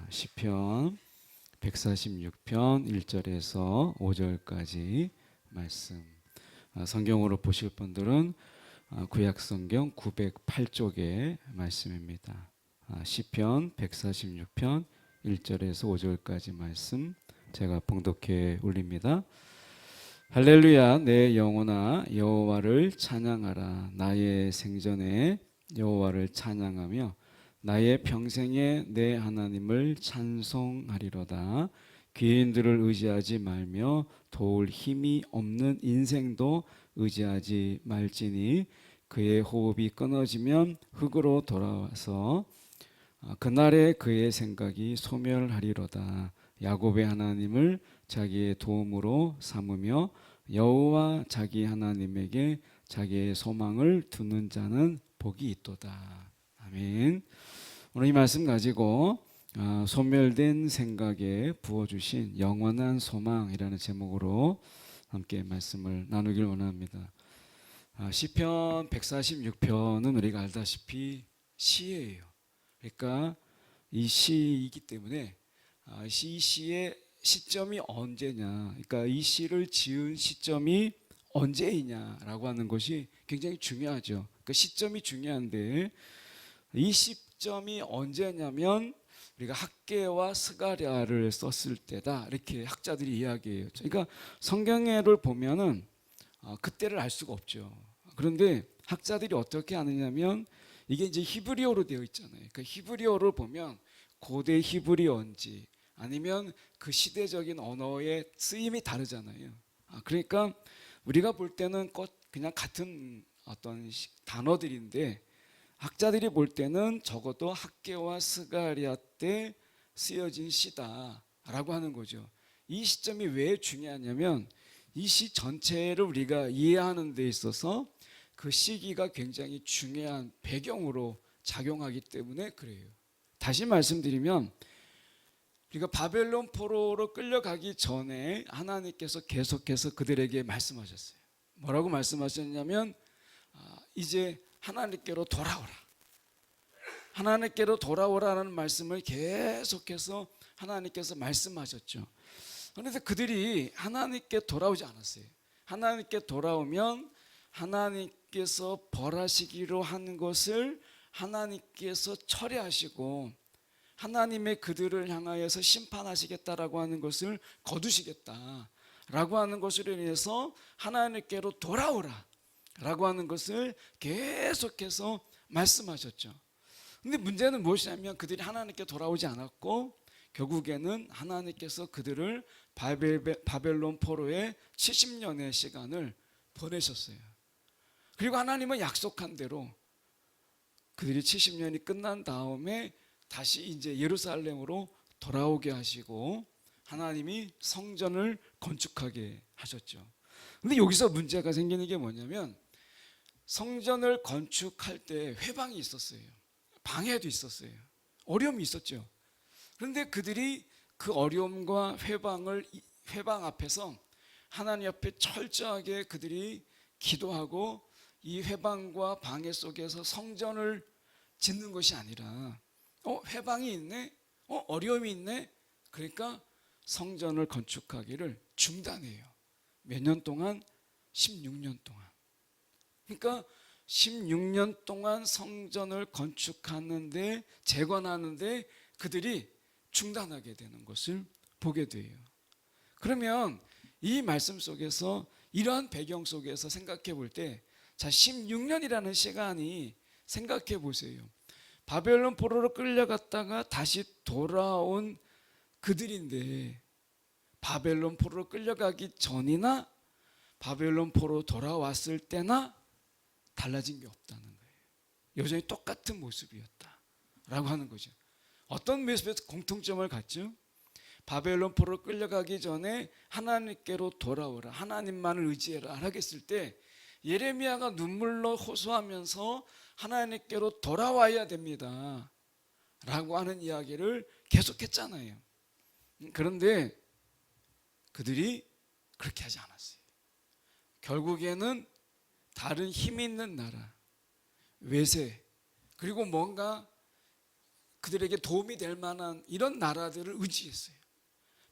시편 146편 1절에서 5절까지 말씀. 성경으로 보실 분들은 구약 성경 908쪽의 말씀입니다. 시편 146편 1절에서 5절까지 말씀 제가 봉독해 올립니다. 할렐루야, 내 영혼아 여호와를 찬양하라. 나의 생전에 여호와를 찬양하며 나의 평생에 내 하나님을 찬송하리로다. 귀인들을 의지하지 말며 도울 힘이 없는 인생도 의지하지 말지니 그의 호흡이 끊어지면 흙으로 돌아와서 그날에 그의 생각이 소멸하리로다. 야곱의 하나님을 자기의 도움으로 삼으며 여호와 자기 하나님에게 자기의 소망을 두는 자는 복이 있도다. 아멘. 오늘 이 말씀 가지고 소멸된 생각에 부어주신 영원한 소망이라는 제목으로 함께 말씀을 나누길 원합니다. 시편 146편은 우리가 알다시피 시예요. 그러니까 이 시이기 때문에 이 시의 시점이 언제냐, 그러니까 이 시를 지은 시점이 언제이냐라고 하는 것이 굉장히 중요하죠. 그 시점이 중요한데 이 시점이 언제냐면 우리가 학개와 스가랴를 썼을 때다, 이렇게 학자들이 이야기해요. 그러니까 성경에를 보면은 그때를 알 수가 없죠. 그런데 학자들이 어떻게 아느냐면 이게 이제 히브리어로 되어 있잖아요. 그 히브리어를 보면 고대 히브리어인지 아니면 그 시대적인 언어의 쓰임이 다르잖아요. 그러니까 우리가 볼 때는 그냥 같은 어떤 단어들인데 학자들이 볼 때는 적어도 학개와 스가랴 때 쓰여진 시다라고 하는 거죠. 이 시점이 왜 중요하냐면 이 시 전체를 우리가 이해하는 데 있어서 그 시기가 굉장히 중요한 배경으로 작용하기 때문에 그래요. 다시 말씀드리면 우리가 바벨론 포로로 끌려가기 전에 하나님께서 계속해서 그들에게 말씀하셨어요. 뭐라고 말씀하셨냐면 이제 하나님께로 돌아오라. 하나님께로 돌아오라는 말씀을 계속해서 하나님께서 말씀하셨죠. 그런데 그들이 하나님께 돌아오지 않았어요. 하나님께 돌아오면 하나님께서 벌하시기로 한 것을 하나님께서 철회하시고 하나님의 그들을 향하여서 심판하시겠다라고 하는 것을 거두시겠다라고 하는 것으로 인해서 하나님께로 돌아오라 라고 하는 것을 계속해서 말씀하셨죠. 근데 문제는 무엇이냐면 그들이 하나님께 돌아오지 않았고 결국에는 하나님께서 그들을 바벨론 포로의 70년의 시간을 보내셨어요. 그리고 하나님은 약속한 대로 그들이 70년이 끝난 다음에 다시 이제 예루살렘으로 돌아오게 하시고 하나님이 성전을 건축하게 하셨죠. 근데 여기서 문제가 생기는 게 뭐냐면 성전을 건축할 때 회방이 있었어요. 방해도 있었어요. 어려움이 있었죠. 그런데 그들이 그 어려움과 회방 앞에서 하나님 앞에 철저하게 그들이 기도하고 이 회방과 방해 속에서 성전을 짓는 것이 아니라 회방이 있네, 어려움이 있네, 그러니까 성전을 건축하기를 중단해요. 몇 년 동안? 16년 동안. 그러니까 16년 동안 성전을 건축하는데 재건하는데 그들이 중단하게 되는 것을 보게 돼요. 그러면 이 말씀 속에서 이러한 배경 속에서 생각해 볼 때, 자, 16년이라는 시간이 생각해 보세요. 바벨론 포로로 끌려갔다가 다시 돌아온 그들인데 바벨론 포로로 끌려가기 전이나 바벨론 포로 돌아왔을 때나 달라진 게 없다는 거예요. 여전히 똑같은 모습이었다라고 하는 거죠. 어떤 모습에서 공통점을 갖죠? 바벨론 포로 끌려가기 전에 하나님께로 돌아오라, 하나님만을 의지해라 하겠을 때 예레미야가 눈물로 호소하면서 하나님께로 돌아와야 됩니다 라고 하는 이야기를 계속했잖아요. 그런데 그들이 그렇게 하지 않았어요. 결국에는 다른 힘 있는 나라, 외세, 그리고 뭔가 그들에게 도움이 될 만한 이런 나라들을 의지했어요.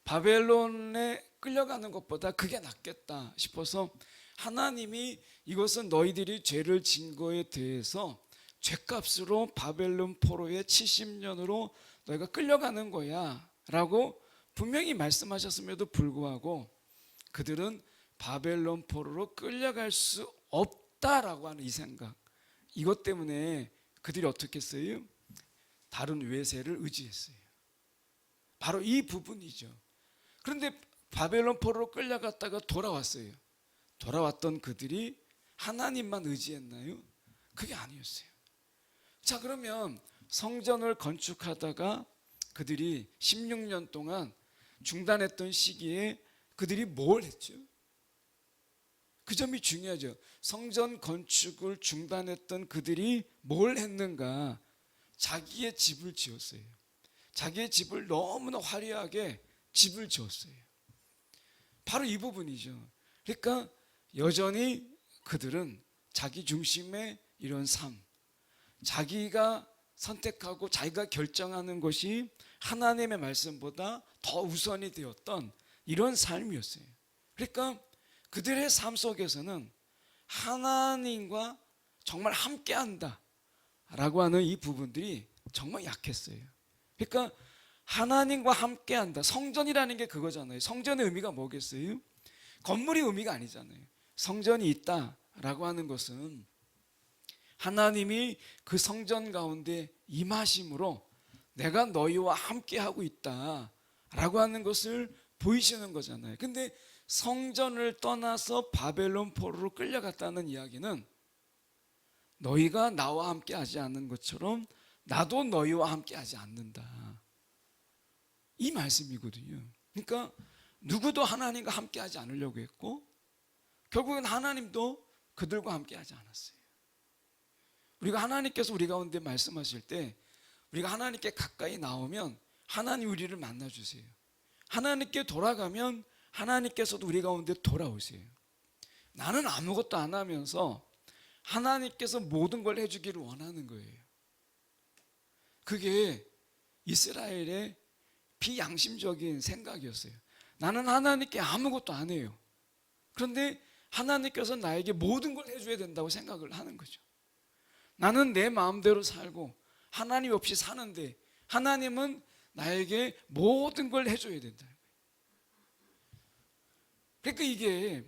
바벨론에 끌려가는 것보다 그게 낫겠다 싶어서 하나님이 이것은 너희들이 죄를 진 거에 대해서 죄값으로 바벨론 포로의 70년으로 너희가 끌려가는 거야 라고 분명히 말씀하셨음에도 불구하고 그들은 바벨론 포로로 끌려갈 수 없다라고 하는 이 생각, 이것 때문에 그들이 어떻게 했어요? 다른 외세를 의지했어요. 바로 이 부분이죠. 그런데 바벨론 포로로 끌려갔다가 돌아왔어요. 돌아왔던 그들이 하나님만 의지했나요? 그게 아니었어요. 자, 그러면 성전을 건축하다가 그들이 16년 동안 중단했던 시기에 그들이 뭘 했죠? 그 점이 중요하죠. 성전 건축을 중단했던 그들이 뭘 했는가? 자기의 집을 지었어요. 자기의 집을 너무나 화려하게 집을 지었어요. 바로 이 부분이죠. 그러니까 여전히 그들은 자기 중심의 이런 삶, 자기가 선택하고 자기가 결정하는 것이 하나님의 말씀보다 더 우선이 되었던 이런 삶이었어요. 그러니까 그들의 삶 속에서는 하나님과 정말 함께한다 라고 하는 이 부분들이 정말 약했어요. 그러니까 하나님과 함께한다, 성전이라는 게 그거잖아요. 성전의 의미가 뭐겠어요? 건물이 의미가 아니잖아요. 성전이 있다라고 하는 것은 하나님이 그 성전 가운데 임하심으로 내가 너희와 함께하고 있다라고 하는 것을 보이시는 거잖아요. 근데 성전을 떠나서 바벨론 포로로 끌려갔다는 이야기는 너희가 나와 함께하지 않는 것처럼 나도 너희와 함께하지 않는다, 이 말씀이거든요. 그러니까 누구도 하나님과 함께하지 않으려고 했고 결국은 하나님도 그들과 함께하지 않았어요. 우리가 하나님께서 우리 가운데 말씀하실 때 우리가 하나님께 가까이 나오면 하나님 우리를 만나주세요. 하나님께 돌아가면 하나님께서도 우리 가운데 돌아오세요. 나는 아무것도 안 하면서 하나님께서 모든 걸 해주기를 원하는 거예요. 그게 이스라엘의 비양심적인 생각이었어요. 나는 하나님께 아무것도 안 해요. 그런데 하나님께서 나에게 모든 걸 해줘야 된다고 생각을 하는 거죠. 나는 내 마음대로 살고 하나님 없이 사는데 하나님은 나에게 모든 걸 해줘야 된다. 그러니까 이게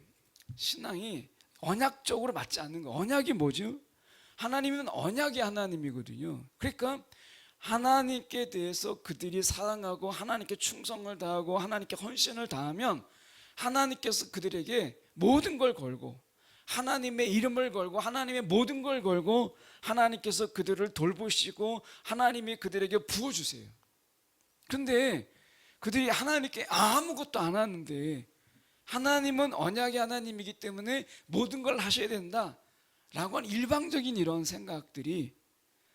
신앙이 언약적으로 맞지 않는 거. 언약이 뭐죠? 하나님은 언약의 하나님이거든요. 그러니까 하나님께 대해서 그들이 사랑하고 하나님께 충성을 다하고 하나님께 헌신을 다하면 하나님께서 그들에게 모든 걸 걸고 하나님의 이름을 걸고 하나님의 모든 걸 걸고 하나님께서 그들을 돌보시고 하나님이 그들에게 부어주세요. 그런데 그들이 하나님께 아무것도 안 하는데 하나님은 언약의 하나님이기 때문에 모든 걸 하셔야 된다라고 하는 일방적인 이런 생각들이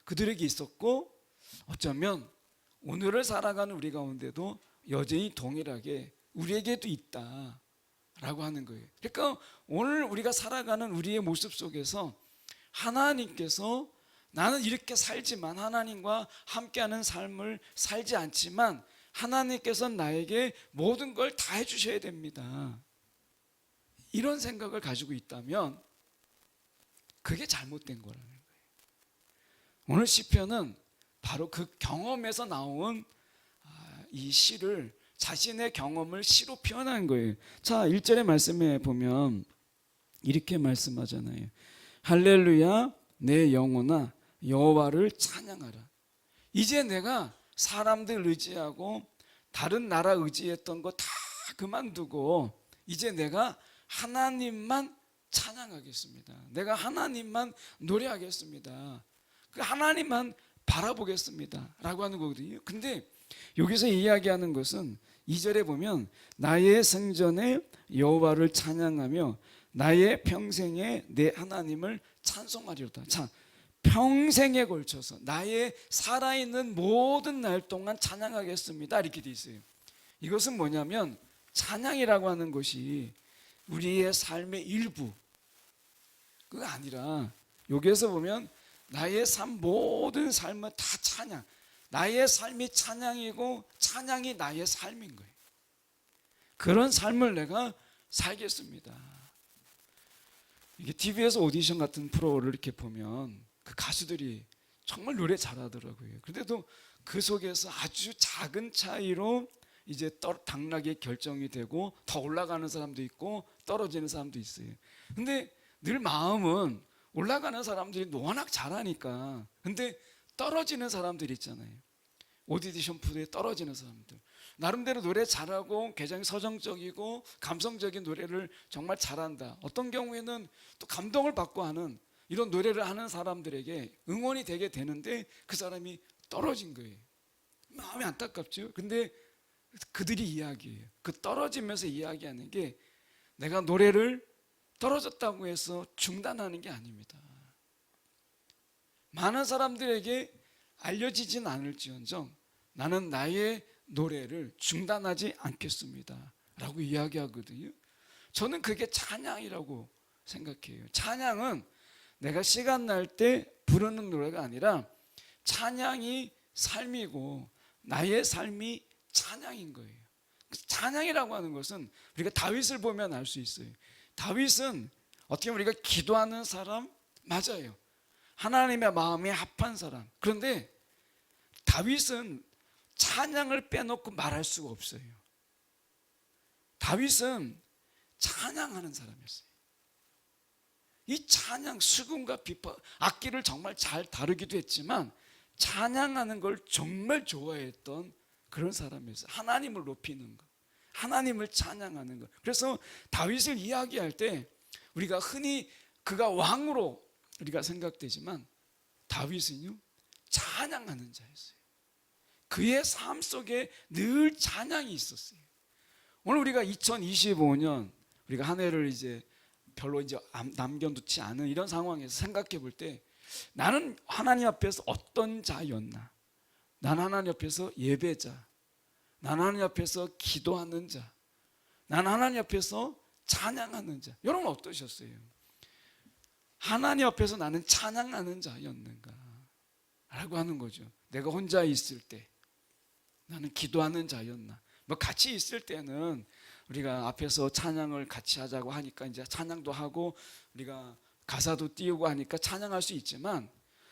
그들에게 있었고 어쩌면 오늘을 살아가는 우리 가운데도 여전히 동일하게 우리에게도 있다라고 하는 거예요. 그러니까 오늘 우리가 살아가는 우리의 모습 속에서 하나님께서 나는 이렇게 살지만 하나님과 함께하는 삶을 살지 않지만 하나님께서 나에게 모든 걸 다 해주셔야 됩니다, 이런 생각을 가지고 있다면 그게 잘못된 거라는 거예요. 오늘 시편은 바로 그 경험에서 나온 이 시를 자신의 경험을 시로 표현한 거예요. 자, 1절의 말씀에 보면 이렇게 말씀하잖아요. 할렐루야 내 영혼아 여호와를 찬양하라. 이제 내가 사람들 의지하고 다른 나라 의지했던 거 다 그만두고 이제 내가 하나님만 찬양하겠습니다. 내가 하나님만 노래하겠습니다. 그 하나님만 바라보겠습니다 라고 하는 거거든요. 근데 여기서 이야기하는 것은 2절에 보면 나의 생전에 여호와를 찬양하며 나의 평생에 내 하나님을 찬송하리로다. 자, 평생에 걸쳐서 나의 살아있는 모든 날 동안 찬양하겠습니다 이렇게 돼 있어요. 이것은 뭐냐면 찬양이라고 하는 것이 우리의 삶의 일부 그거 아니라 여기에서 보면 나의 삶 모든 삶은 다 찬양, 나의 삶이 찬양이고 찬양이 나의 삶인 거예요. 그런 삶을 내가 살겠습니다. 이게 TV에서 오디션 같은 프로를 이렇게 보면 그 가수들이 정말 노래 잘하더라고요. 그런데도 그 속에서 아주 작은 차이로 이제 당락이 결정이 되고 더 올라가는 사람도 있고 떨어지는 사람도 있어요. 근데 늘 마음은 올라가는 사람들이 워낙 잘하니까. 근데 떨어지는 사람들 있잖아요. 오디션 프로에 떨어지는 사람들, 나름대로 노래 잘하고 굉장히 서정적이고 감성적인 노래를 정말 잘한다. 어떤 경우에는 또 감동을 받고 하는 이런 노래를 하는 사람들에게 응원이 되게 되는데 그 사람이 떨어진 거예요. 마음이 안타깝죠. 근데 그들이 이야기해요. 그 떨어지면서 이야기하는 게 내가 노래를 떨어졌다고 해서 중단하는 게 아닙니다. 많은 사람들에게 알려지진 않을지언정 나는 나의 노래를 중단하지 않겠습니다 라고 이야기하거든요. 저는 그게 찬양이라고 생각해요. 찬양은 내가 시간 날 때 부르는 노래가 아니라 찬양이 삶이고 나의 삶이 찬양인 거예요. 찬양이라고 하는 것은 우리가 다윗을 보면 알 수 있어요. 다윗은 어떻게 보면 우리가 기도하는 사람 맞아요. 하나님의 마음에 합한 사람. 그런데 다윗은 찬양을 빼놓고 말할 수가 없어요. 다윗은 찬양하는 사람이었어요. 이 찬양, 수금과 비파, 악기를 정말 잘 다루기도 했지만 찬양하는 걸 정말 좋아했던 그런 사람이었어요. 하나님을 높이는 것, 하나님을 찬양하는 것. 그래서 다윗을 이야기할 때 우리가 흔히 그가 왕으로 우리가 생각되지만 다윗은요 찬양하는 자였어요. 그의 삶 속에 늘 찬양이 있었어요. 오늘 우리가 2025년 우리가 한 해를 이제 별로 이제 남겨놓지 않은 이런 상황에서 생각해 볼 때 나는 하나님 앞에서 어떤 자였나? 나는 하나님 앞에서 예배자, 나는 하나님 앞에서 기도하는 자, 나는 하나님 앞에서 찬양하는 자. 여러분 어떠셨어요? 하나님 앞에서 나는 찬양하는 자였는가? 라고 하는 거죠. 내가 혼자 있을 때 나는 기도하는 자였나? 뭐 같이 있을 때는 우리가 앞에서 찬양을 같이 하자고 하니까 이제 찬양도 하고 우리가 가사도 띄우고 하니까 찬양할 수 있지만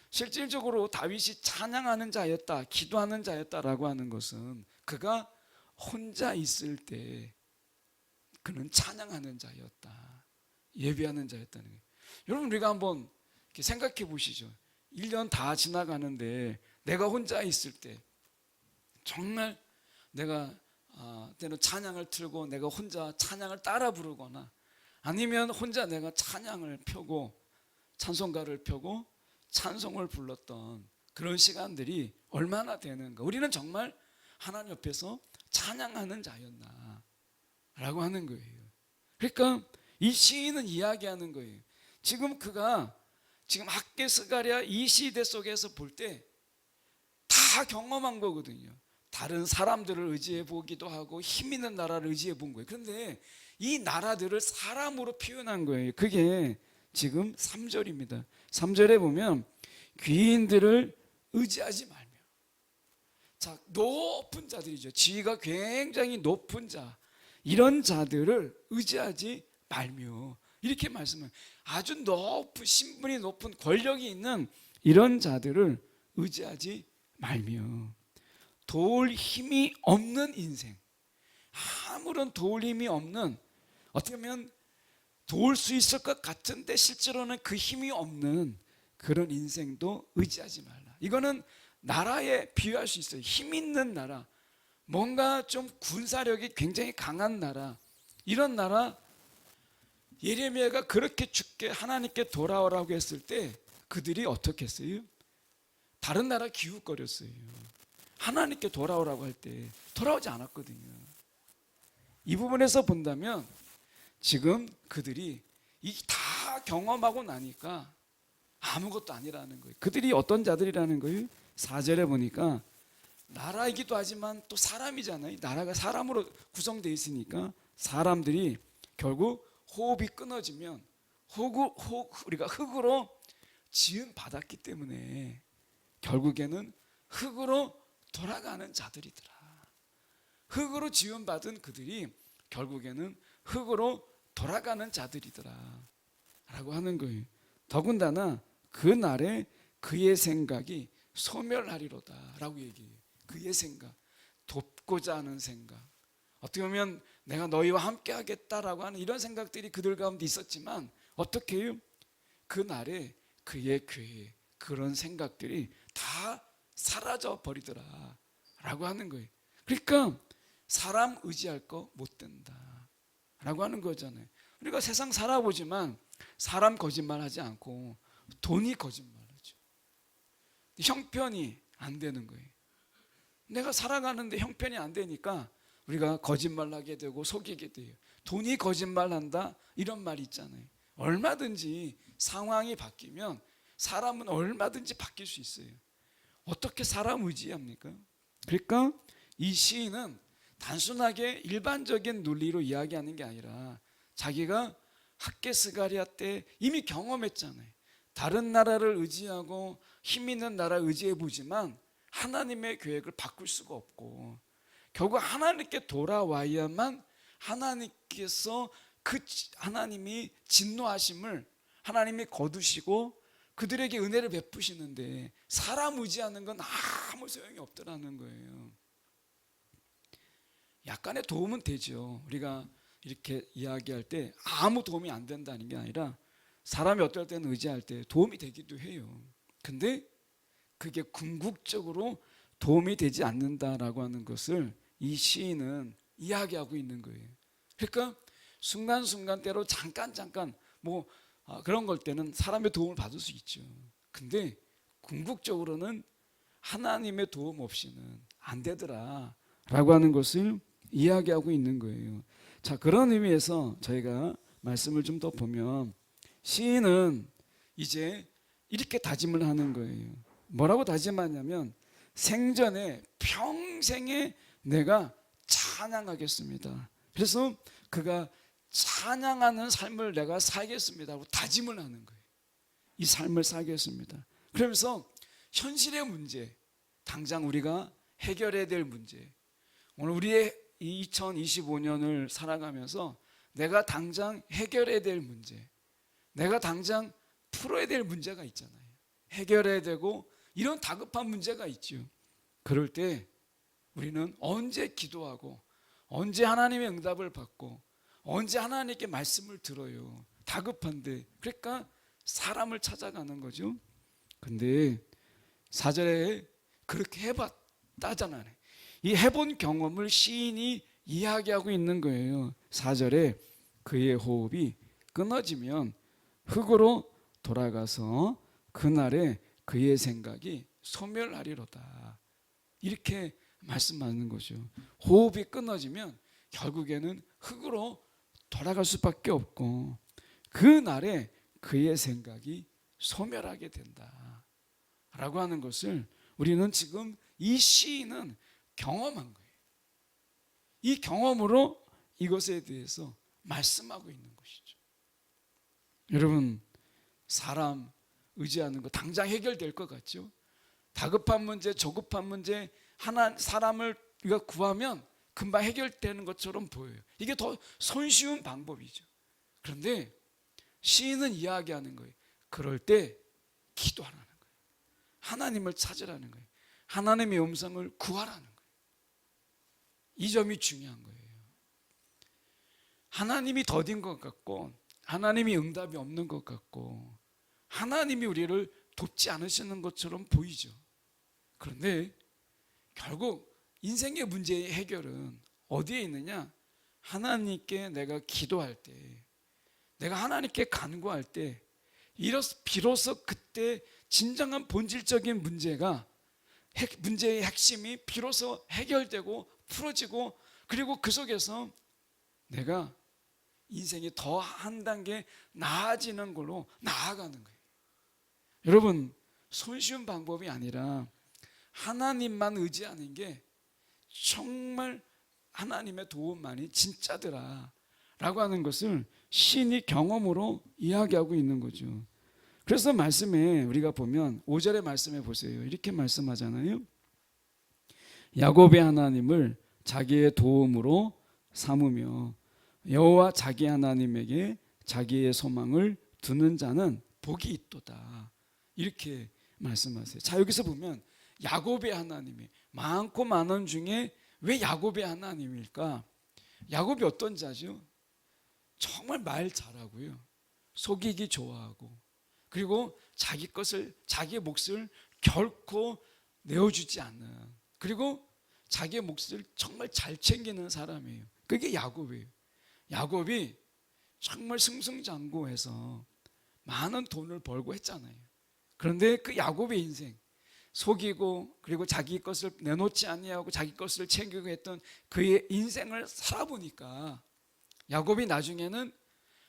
실질적으로 다윗이 찬양하는 자였다, 기도하는 자였다라고 하는 것은 그가 혼자 있을 때 그는 찬양하는 자였다, 예배하는 자였다는 거예요. 여러분 우리가 한번 이렇게 생각해 보시죠. 1년 다 지나가는데 내가 혼자 있을 때 정말 내가 때는 찬양을 틀고 내가 혼자 찬양을 따라 부르거나 아니면 혼자 내가 찬양을 펴고 찬송가를 펴고 찬송을 불렀던 그런 시간들이 얼마나 되는가. 우리는 정말 하나님 옆에서 찬양하는 자였나 라고 하는 거예요. 그러니까 이 시인은 이야기하는 거예요. 지금 그가 지금 학개 스가랴 이 시대 속에서 볼 때 다 경험한 거거든요. 다른 사람들을 의지해 보기도 하고 힘 있는 나라를 의지해 본 거예요. 그런데 이 나라들을 사람으로 표현한 거예요. 그게 지금 3절입니다. 3절에 보면 귀인들을 의지하지 말며. 자, 높은 자들이죠. 지위가 굉장히 높은 자, 이런 자들을 의지하지 말며 이렇게 말씀을, 아주 높은 신분이 높은 권력이 있는 이런 자들을 의지하지 말며 도울 힘이 없는 인생, 아무런 도울 힘이 없는, 어떻게 보면 도울 수 있을 것 같은데 실제로는 그 힘이 없는 그런 인생도 의지하지 말라. 이거는 나라에 비유할 수 있어요. 힘 있는 나라, 뭔가 좀 군사력이 굉장히 강한 나라, 이런 나라. 예레미야가 그렇게 죽게 하나님께 돌아오라고 했을 때 그들이 어떻게 했어요? 다른 나라 기웃거렸어요. 하나님께 돌아오라고 할 때 돌아오지 않았거든요. 이 부분에서 본다면 지금 그들이 이 다 경험하고 나니까 아무것도 아니라는 거예요. 그들이 어떤 자들이라는 거예요? 4절에 보니까 나라이기도 하지만 또 사람이잖아요. 나라가 사람으로 구성되어 있으니까 사람들이 결국 호흡이 끊어지면 우리가 흙으로 지음 받았기 때문에 결국에는 흙으로 돌아가는 자들이더라. 흙으로 지음받은 그들이 결국에는 흙으로 돌아가는 자들이더라 라고 하는 거예요. 더군다나 그날에 그의 생각이 소멸하리로다 라고 얘기해요. 그의 생각, 돕고자 하는 생각, 어떻게 보면 내가 너희와 함께 하겠다라고 하는 이런 생각들이 그들 가운데 있었지만 어떻게 해요? 그날에 그의 교회 그런 생각들이 다 사라져 버리더라 라고 하는 거예요. 그러니까 사람 의지할 거 못 된다 라고 하는 거잖아요. 우리가 세상 살아보지만 사람 거짓말하지 않고 돈이 거짓말하죠. 형편이 안 되는 거예요. 내가 살아가는데 형편이 안 되니까 우리가 거짓말하게 되고 속이게 돼요. 돈이 거짓말한다 이런 말이 있잖아요. 얼마든지 상황이 바뀌면 사람은 얼마든지 바뀔 수 있어요. 어떻게 사람 의지합니까? 그러니까 이 시인은 단순하게 일반적인 논리로 이야기하는 게 아니라 자기가 학개스가리아 때 이미 경험했잖아요. 다른 나라를 의지하고 힘 있는 나라 의지해 보지만 하나님의 계획을 바꿀 수가 없고 결국 하나님께 돌아와야만 하나님께서 그 하나님이 진노하심을 하나님이 거두시고 그들에게 은혜를 베푸시는데 사람 의지하는 건 아무 소용이 없더라는 거예요. 약간의 도움은 되죠. 우리가 이렇게 이야기할 때 아무 도움이 안 된다는 게 아니라 사람이 어떨 때는 의지할 때 도움이 되기도 해요. 근데 그게 궁극적으로 도움이 되지 않는다라고 하는 것을 이 시인은 이야기하고 있는 거예요. 그러니까 순간순간 때로 잠깐 뭐 그런 걸 때는 사람의 도움을 받을 수 있죠. 근데 궁극적으로는 하나님의 도움 없이는 안 되더라 라고 하는 것을 이야기하고 있는 거예요. 자, 그런 의미에서 저희가 말씀을 좀 더 보면 시인은 이제 이렇게 다짐을 하는 거예요. 뭐라고 다짐하냐면 생전에 평생에 내가 찬양하겠습니다. 그래서 그가 찬양하는 삶을 내가 살겠습니다 하고 다짐을 하는 거예요. 이 삶을 살겠습니다. 그러면서 현실의 문제, 당장 우리가 해결해야 될 문제, 오늘 우리의 2025년을 살아가면서 내가 당장 해결해야 될 문제, 내가 당장 풀어야 될 문제가 있잖아요. 해결해야 되고 이런 다급한 문제가 있죠. 그럴 때 우리는 언제 기도하고 언제 하나님의 응답을 받고 언제 하나님께 말씀을 들어요. 다급한데. 그러니까 사람을 찾아가는 거죠. 근데 4절에 그렇게 해봤다잖아요. 이 해본 경험을 시인이 이야기하고 있는 거예요. 4절에 그의 호흡이 끊어지면 흙으로 돌아가서 그날에 그의 생각이 소멸하리로다. 이렇게 말씀하는 거죠. 호흡이 끊어지면 결국에는 흙으로 돌아갈 수밖에 없고 그날에 그의 생각이 소멸하게 된다 라고 하는 것을 우리는 지금 이 시인은 경험한 거예요. 이 경험으로 이것에 대해서 말씀하고 있는 것이죠. 여러분, 사람 의지하는 거 당장 해결될 것 같죠? 다급한 문제, 조급한 문제, 사람을 우리가 구하면 금방 해결되는 것처럼 보여요. 이게 더 손쉬운 방법이죠. 그런데 시인은 이야기하는 거예요. 그럴 때 기도하라는 거예요. 하나님을 찾으라는 거예요. 하나님의 음성을 구하라는 거예요. 이 점이 중요한 거예요. 하나님이 더딘 것 같고 하나님이 응답이 없는 것 같고 하나님이 우리를 돕지 않으시는 것처럼 보이죠. 그런데 결국 인생의 문제의 해결은 어디에 있느냐? 하나님께 내가 기도할 때, 내가 하나님께 간구할 때 비로소 그때 진정한 본질적인 문제의 핵심이 비로소 해결되고 풀어지고 그리고 그 속에서 내가 인생이 더 한 단계 나아지는 걸로 나아가는 거예요. 여러분, 손쉬운 방법이 아니라 하나님만 의지하는 게 정말 하나님의 도움만이 진짜더라 라고 하는 것을 신이 경험으로 이야기하고 있는 거죠. 그래서 말씀에 우리가 보면 5절의 말씀에 보세요. 이렇게 말씀하잖아요. 야곱의 하나님을 자기의 도움으로 삼으며 여호와 자기 하나님에게 자기의 소망을 두는 자는 복이 있도다. 이렇게 말씀하세요. 자, 여기서 보면 야곱의 하나님이 많고 많은 중에 왜 야곱의 하나님일까? 야곱이 어떤 자죠? 정말 말 잘하고요, 속이기 좋아하고, 그리고 자기의 몫을 결코 내어주지 않는, 그리고 자기의 몫을 정말 잘 챙기는 사람이에요. 그게 야곱이에요. 야곱이 정말 승승장구해서 많은 돈을 벌고 했잖아요. 그런데 그 야곱의 인생, 속이고 그리고 자기 것을 내놓지 아니하고 자기 것을 챙기고 했던 그의 인생을 살아보니까 야곱이 나중에는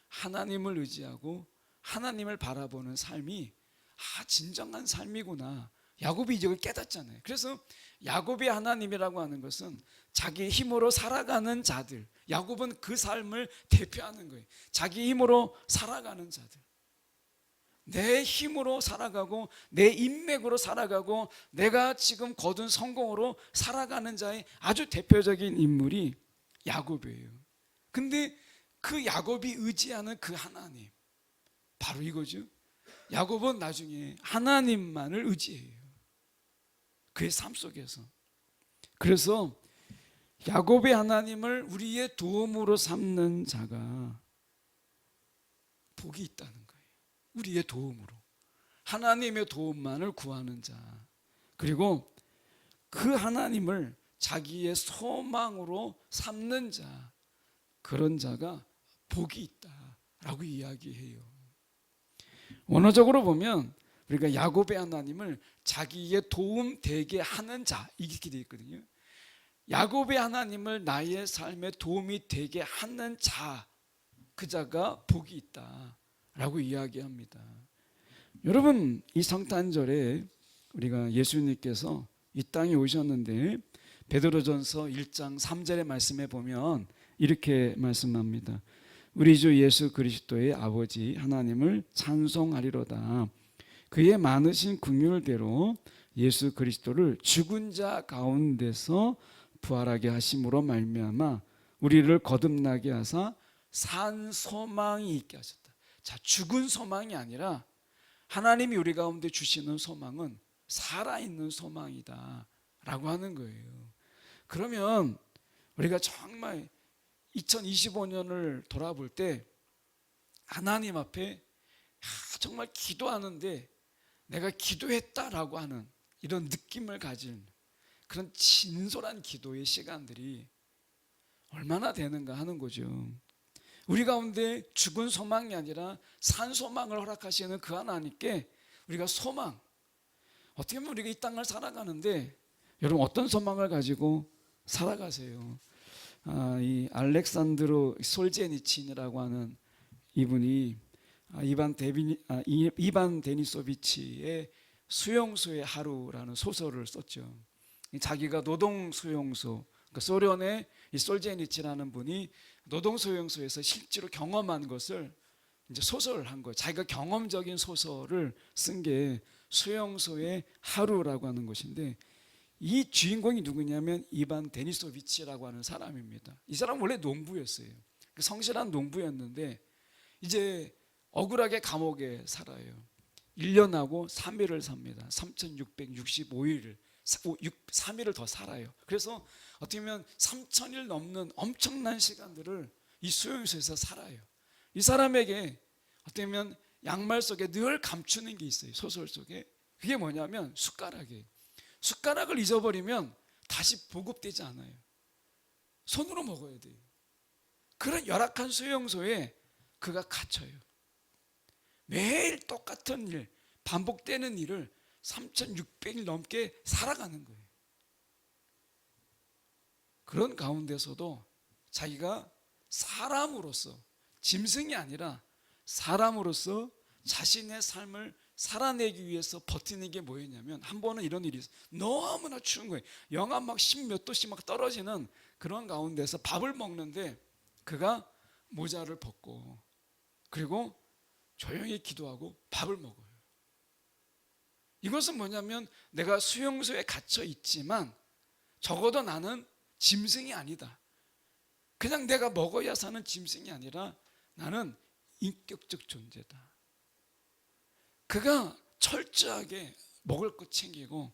하나님을 의지하고 하나님을 바라보는 삶이 진정한 삶이구나, 야곱이 이제 깨닫잖아요. 그래서 야곱의 하나님이라고 하는 것은 자기 힘으로 살아가는 자들, 야곱은 그 삶을 대표하는 거예요. 자기 힘으로 살아가는 자들, 내 힘으로 살아가고 내 인맥으로 살아가고 내가 지금 거둔 성공으로 살아가는 자의 아주 대표적인 인물이 야곱이에요. 근데 그 야곱이 의지하는 그 하나님, 바로 이거죠. 야곱은 나중에 하나님만을 의지해요, 그의 삶 속에서. 그래서 야곱의 하나님을 우리의 도움으로 삼는 자가 복이 있다는 거예요. 우리의 도움으로, 하나님의 도움만을 구하는 자, 그리고 그 하나님을 자기의 소망으로 삼는 자, 그런 자가 복이 있다라고 이야기해요. 원어적으로 보면 우리가 야곱의 하나님을 자기의 도움 되게 하는 자, 이렇게 되어 있거든요. 야곱의 하나님을 나의 삶에 도움이 되게 하는 자, 그 자가 복이 있다라고 이야기합니다. 여러분, 이 성탄절에 우리가 예수님께서 이 땅에 오셨는데 베드로전서 1장 3절의 말씀에 보면 이렇게 말씀합니다. 우리 주 예수 그리스도의 아버지 하나님을 찬송하리로다. 그의 많으신 긍휼대로 예수 그리스도를 죽은 자 가운데서 부활하게 하심으로 말미암아 우리를 거듭나게 하사 산 소망이 있게 하셨다. 자, 죽은 소망이 아니라 하나님이 우리 가운데 주시는 소망은 살아있는 소망이다 라고 하는 거예요. 그러면 우리가 정말 2025년을 돌아볼 때 하나님 앞에 정말 기도하는데 내가 기도했다라고 하는 이런 느낌을 가진 그런 진솔한 기도의 시간들이 얼마나 되는가 하는 거죠. 우리 가운데 죽은 소망이 아니라 산 소망을 허락하시는 그 하나님께 우리가 소망, 어떻게 보면 우리가 이 땅을 살아가는데 여러분 어떤 소망을 가지고 살아가세요? 이 알렉산드로 솔제니친이라고 하는 이분이 이반 데니소비치의 수용소의 하루라는 소설을 썼죠. 자기가 노동 수용소, 그러니까 소련의 이 솔제니친이라는 분이 노동 수용소에서 실제로 경험한 것을 이제 소설을 한 거예요. 자기가 경험적인 소설을 쓴 게 수용소의 하루라고 하는 것인데, 이 주인공이 누구냐면 이반 데니소비치라고 하는 사람입니다. 이 사람은 원래 농부였어요. 성실한 농부였는데 이제 억울하게 감옥에 살아요. 1년하고 3일을 삽니다. 3665일을 3일을 더 살아요. 그래서 어떻게 보면 3000일 넘는 엄청난 시간들을 이 수용소에서 살아요. 이 사람에게 어떻게 보면 양말 속에 늘 감추는 게 있어요. 소설 속에. 그게 뭐냐면 숟가락이에요. 숟가락을 잊어버리면 다시 보급되지 않아요. 손으로 먹어야 돼요. 그런 열악한 수용소에 그가 갇혀요. 매일 똑같은 일, 반복되는 일을 3600일 넘게 살아가는 거예요. 그런 가운데서도 자기가 사람으로서, 짐승이 아니라 사람으로서 자신의 삶을 살아내기 위해서 버티는 게 뭐였냐면, 한 번은 이런 일이 있어요. 너무나 추운 거예요. 영하 막 10몇 도씩 막 떨어지는 그런 가운데서 밥을 먹는데 그가 모자를 벗고 그리고 조용히 기도하고 밥을 먹어요. 이것은 뭐냐면 내가 수용소에 갇혀 있지만 적어도 나는 짐승이 아니다. 그냥 내가 먹어야 사는 짐승이 아니라 나는 인격적 존재다. 그가 철저하게 먹을 것 챙기고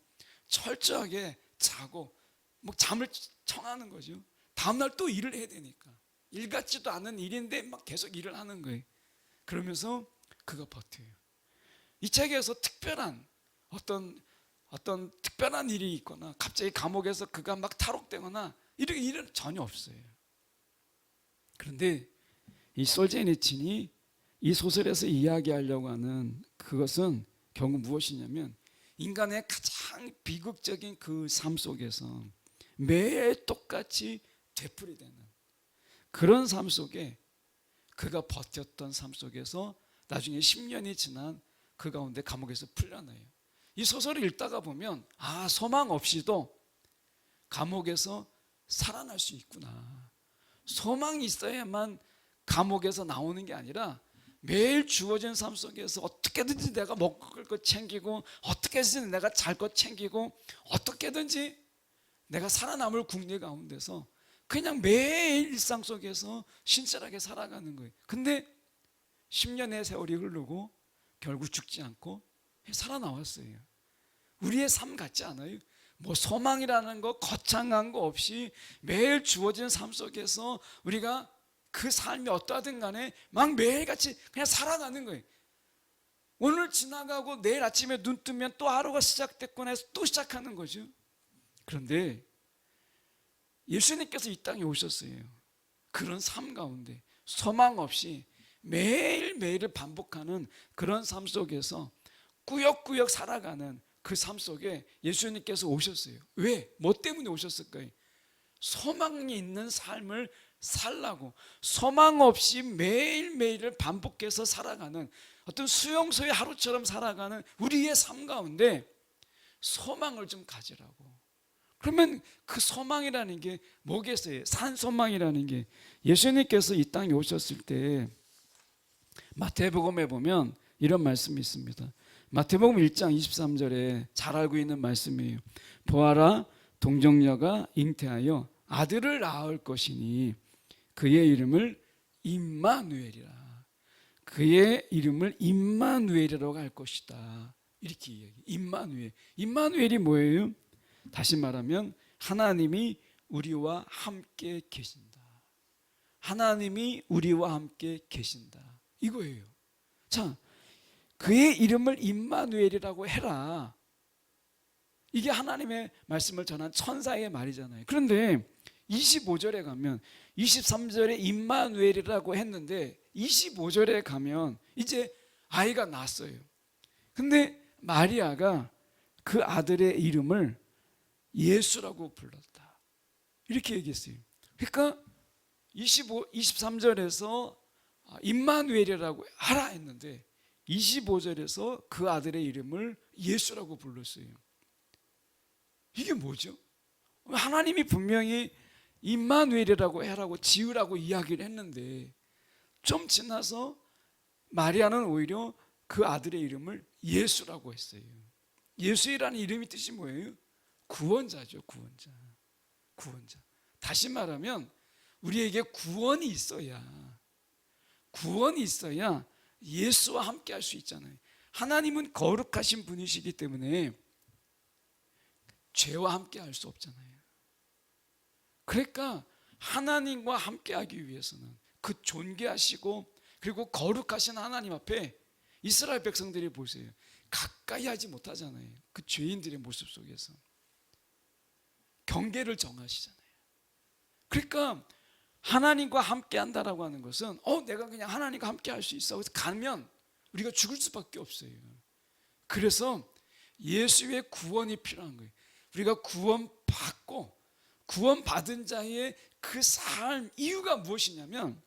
철저하게 자고 뭐 잠을 청하는 거죠. 다음날 또 일을 해야 되니까. 일 같지도 않은 일인데 막 계속 일을 하는 거예요. 그러면서 그가 버텨요. 이 책에서 특별한 어떤 특별한 일이 있거나 갑자기 감옥에서 그가 막 탈옥되거나 이런 일은 전혀 없어요. 그런데 이 솔제니친이 이 소설에서 이야기하려고 하는 그것은 결국 무엇이냐면 인간의 가장 비극적인 그 삶 속에서 매일 똑같이 되풀이되는 그런 삶 속에 그가 버텼던 삶 속에서 나중에 10년이 지난 그 가운데 감옥에서 풀려나요. 이 소설을 읽다가 보면 소망 없이도 감옥에서 살아날 수 있구나. 소망이 있어야만 감옥에서 나오는 게 아니라 매일 주어진 삶 속에서 어떻게든지 내가 먹을 것 챙기고 어떻게든지 내가 잘 것 챙기고 어떻게든지 내가 살아남을 국리 가운데서 그냥 매일 일상 속에서 신실하게 살아가는 거예요. 근데 10년의 세월이 흐르고 결국 죽지 않고 살아나왔어요. 우리의 삶 같지 않아요? 뭐 소망이라는 거 거창한 거 없이 매일 주어진 삶 속에서 우리가 그 삶이 어떠하든 간에 막 매일같이 그냥 살아가는 거예요. 오늘 지나가고 내일 아침에 눈 뜨면 또 하루가 시작됐구나 해서 또 시작하는 거죠. 그런데 예수님께서 이 땅에 오셨어요. 그런 삶 가운데 소망 없이 매일매일을 반복하는 그런 삶 속에서 꾸역꾸역 살아가는 그 삶 속에 예수님께서 오셨어요. 왜? 뭐 때문에 오셨을까요? 소망이 있는 삶을 살라고, 소망 없이 매일매일을 반복해서 살아가는 어떤 수용소의 하루처럼 살아가는 우리의 삶 가운데 소망을 좀 가지라고. 그러면 그 소망이라는 게 뭐겠어요? 산소망이라는 게 예수님께서 이 땅에 오셨을 때 마태복음에 보면 이런 말씀이 있습니다. 마태복음 1장 23절에 잘 알고 있는 말씀이에요. 보아라, 동정녀가 잉태하여 아들을 낳을 것이니 그의 이름을 임마누엘이라. 그의 이름을 임마누엘이라고 할 것이다. 이렇게 이야기해요. 임마누엘. 임마누엘이 뭐예요? 다시 말하면 하나님이 우리와 함께 계신다. 하나님이 우리와 함께 계신다. 이거예요. 자, 그의 이름을 임마누엘이라고 해라. 이게 하나님의 말씀을 전한 천사의 말이잖아요. 그런데 25절에 가면 23절에 임마누엘이라고 했는데 25절에 가면 이제 아이가 낳았어요. 근데 마리아가 그 아들의 이름을 예수라고 불렀다. 이렇게 얘기했어요. 그러니까 23절에서 임마누엘이라고 하라 했는데 25절에서 그 아들의 이름을 예수라고 불렀어요. 이게 뭐죠? 하나님이 분명히 임마누엘이라고 해라고 지으라고 이야기를 했는데 좀 지나서 마리아는 오히려 그 아들의 이름을 예수라고 했어요. 예수라는 이름이 뜻이 뭐예요? 구원자죠. 구원자. 다시 말하면 우리에게 구원이 있어야 예수와 함께 할 수 있잖아요. 하나님은 거룩하신 분이시기 때문에 죄와 함께 할 수 없잖아요. 그러니까 하나님과 함께 하기 위해서는 그 존귀하시고 그리고 거룩하신 하나님 앞에 이스라엘 백성들이 보세요. 가까이 하지 못하잖아요. 그 죄인들의 모습 속에서 경계를 정하시잖아요. 그러니까 하나님과 함께 한다라고 하는 것은 내가 그냥 하나님과 함께 할 수 있어. 그래서 가면 우리가 죽을 수밖에 없어요. 그래서 예수의 구원이 필요한 거예요. 우리가 구원받고 구원받은 자의 그 삶 이유가 무엇이냐면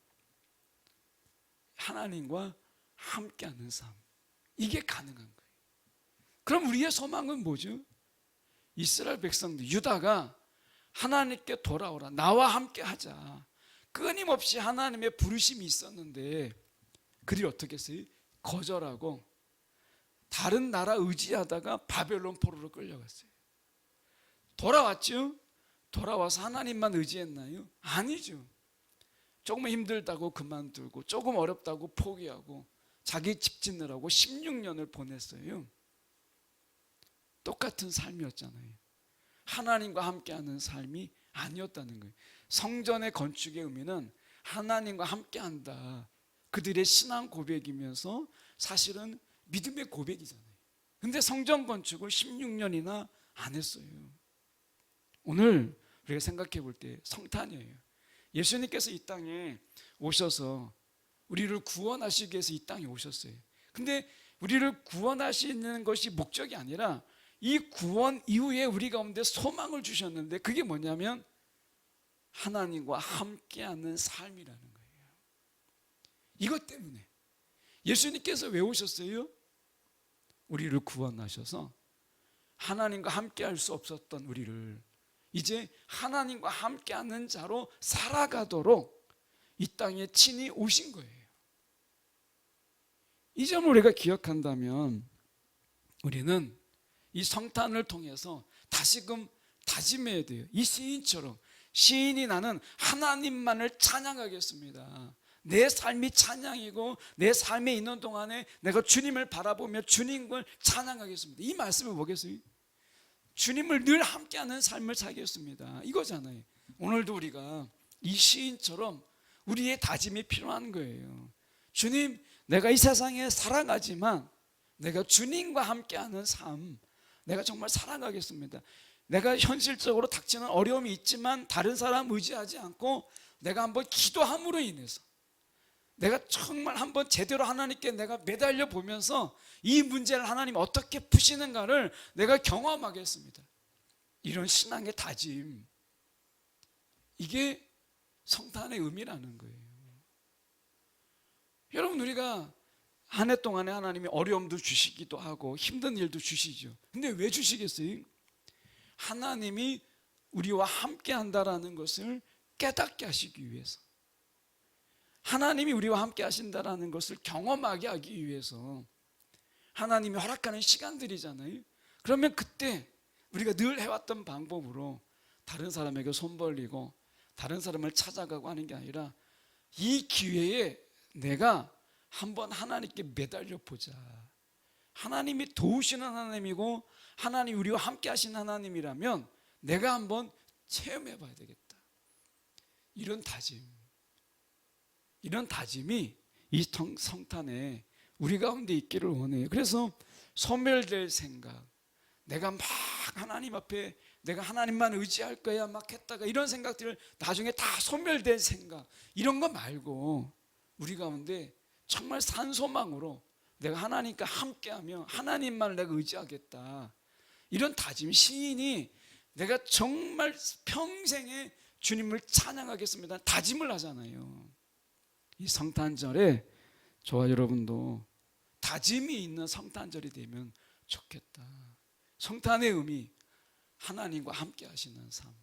하나님과 함께하는 삶. 이게 가능한 거예요. 그럼 우리의 소망은 뭐죠? 이스라엘 백성들 유다가 하나님께 돌아오라, 나와 함께 하자. 끊임없이 하나님의 부르심이 있었는데 그들이 어떻게 했어요? 거절하고 다른 나라 의지하다가 바벨론 포로로 끌려갔어요. 돌아왔죠? 돌아와서 하나님만 의지했나요? 아니죠. 조금 힘들다고 그만두고 조금 어렵다고 포기하고 자기 집 짓느라고 16년을 보냈어요. 똑같은 삶이었잖아요. 하나님과 함께하는 삶이 아니었다는 거예요. 성전의 건축의 의미는 하나님과 함께한다, 그들의 신앙 고백이면서 사실은 믿음의 고백이잖아요. 근데 성전 건축을 16년이나 안 했어요. 오늘 우리가 생각해 볼 때 성탄이에요. 예수님께서 이 땅에 오셔서 우리를 구원하시기 위해서 이 땅에 오셨어요. 근데 우리를 구원하시는 것이 목적이 아니라 이 구원 이후에 우리 가운데 소망을 주셨는데, 그게 뭐냐면 하나님과 함께하는 삶이라는 거예요. 이것 때문에 예수님께서 왜 오셨어요? 우리를 구원하셔서 하나님과 함께할 수 없었던 우리를 이제 하나님과 함께하는 자로 살아가도록 이 땅에 친히 오신 거예요. 이 점을 우리가 기억한다면 우리는 이 성탄을 통해서 다시금 다짐해야 돼요. 이 시인처럼, 시인이 나는 하나님만을 찬양하겠습니다. 내 삶이 찬양이고 내 삶에 있는 동안에 내가 주님을 바라보며 주님을 찬양하겠습니다. 이 말씀을 뭐겠어요? 주님을 늘 함께하는 삶을 살겠습니다, 이거잖아요. 오늘도 우리가 이 시인처럼 우리의 다짐이 필요한 거예요. 주님, 내가 이 세상에 살아가지만 내가 주님과 함께하는 삶, 내가 정말 살아가겠습니다. 내가 현실적으로 닥치는 어려움이 있지만 다른 사람 의지하지 않고 내가 한번 기도함으로 인해서 내가 정말 한번 제대로 하나님께 내가 매달려 보면서 이 문제를 하나님 어떻게 푸시는가를 내가 경험하겠습니다. 이런 신앙의 다짐, 이게 성탄의 의미라는 거예요. 여러분, 우리가 한 해 동안에 하나님이 어려움도 주시기도 하고 힘든 일도 주시죠. 근데 왜 주시겠어요? 하나님이 우리와 함께 한다라는 것을 깨닫게 하시기 위해서, 하나님이 우리와 함께 하신다라는 것을 경험하게 하기 위해서 하나님이 허락하는 시간들이잖아요. 그러면 그때 우리가 늘 해왔던 방법으로 다른 사람에게 손 벌리고 다른 사람을 찾아가고 하는 게 아니라 이 기회에 내가 한번 하나님께 매달려 보자. 하나님이 도우시는 하나님이고 하나님이 우리와 함께 하신 하나님이라면 내가 한번 체험해 봐야 되겠다. 이런 다짐이 이 성탄에 우리 가운데 있기를 원해요. 그래서 소멸될 생각, 내가 막 하나님 앞에 내가 하나님만 의지할 거야 막 했다가 이런 생각들을 나중에 다 소멸될 생각, 이런 거 말고 우리 가운데 정말 산소망으로 내가 하나님과 함께하며 하나님만을 내가 의지하겠다, 이런 다짐. 시인이 내가 정말 평생에 주님을 찬양하겠습니다 다짐을 하잖아요. 이 성탄절에 저와 여러분도 다짐이 있는 성탄절이 되면 좋겠다. 성탄의 의미, 하나님과 함께 하시는 삶.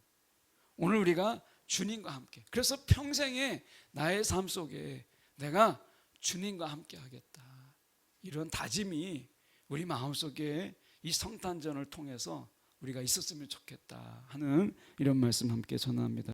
오늘 우리가 주님과 함께, 그래서 평생에 나의 삶 속에 내가 주님과 함께 하겠다, 이런 다짐이 우리 마음속에 이 성탄절을 통해서 우리가 있었으면 좋겠다 하는 이런 말씀 함께 전합니다.